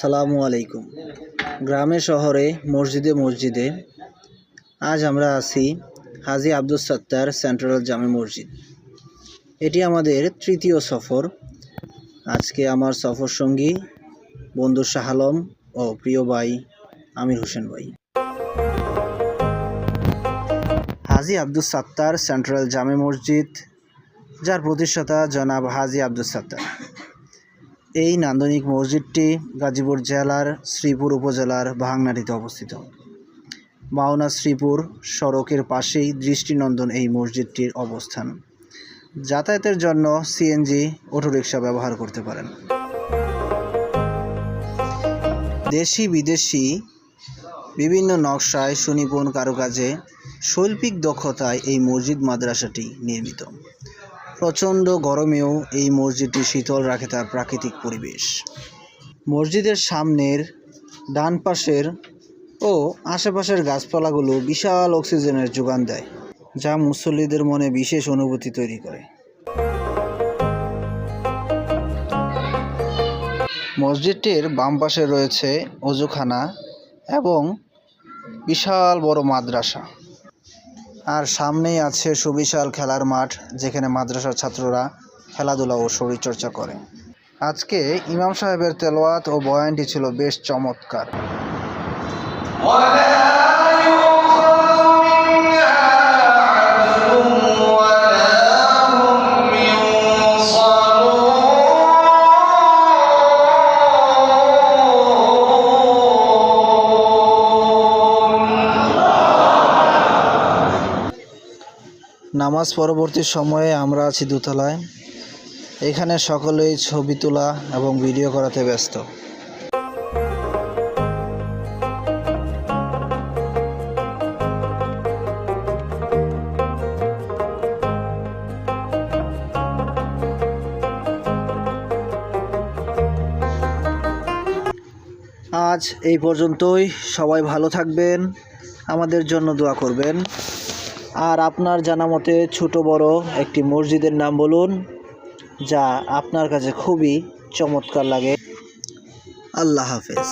আসসালামু আলাইকুম। গ্রামে শহরে মসজিদে মসজিদে আজ আমরা আছি হাজী আব্দুস সাত্তার সেন্ট্রাল জামে মসজিদ। এটি আমাদের তৃতীয় সফর। আজকে আমার সফর সঙ্গী বন্ধু শাহ আলম ও প্রিয় ভাই আমির হোসেন ভাই। হাজী আব্দুস সাত্তার সেন্ট্রাল জামে মসজিদ, যার প্রতিষ্ঠাতা জনাব হাজী আব্দুস সাত্তার। এই নান্দনিক মসজিদটি গাজীপুর জেলার শ্রীপুর উপজেলার ভাংনাটিতে অবস্থিত। মাওনা শ্রীপুর সড়কের পাশেই দৃষ্টিনন্দন এই মসজিদটির অবস্থান। যাতায়াতের জন্য সিএনজি অটোরিকশা ব্যবহার করতে পারেন। দেশি বিদেশি বিভিন্ন নকশায় সুনিপুণ কারুকাজে শৈল্পিক দক্ষতায় এই মসজিদ মাদ্রাসাটি নির্মিত। প্রচণ্ড গরমেও এই মসজিদটি শীতল রাখে তার প্রাকৃতিক পরিবেশ। মসজিদের সামনের, ডান পাশের ও আশেপাশের গাছপালাগুলো বিশাল অক্সিজেনের যোগান দেয়, যা মুসল্লিদের মনে বিশেষ অনুভূতি তৈরি করে। মসজিদটির বাম পাশে রয়েছে অজুখানা এবং বিশাল বড় মাদ্রাসা, আর সামনেই আছে সুবিশাল খেলার মাঠ, যেখানে মাদ্রাসার ছাত্ররা খেলাধুলা ও শরীরচর্চা করে। আজকে ইমাম সাহেবের তেলাওয়াত ও বয়ানটি ছিল বেশ চমৎকার। নামাজ পরবর্তী সময়ে আমরা আছি দোতলায়। এখানে সকলেই ছবি তোলা এবং ভিডিও করাতে ব্যস্ত। আজ এই পর্যন্তই। সবাই ভালো থাকবেন, আমাদের জন্য দোয়া করবেন। আর আপনার জানা মতে ছোট বড় একটি মসজিদের নাম বলুন যা আপনার কাছে খুবই চমৎকার লাগে। আল্লাহ হাফেজ।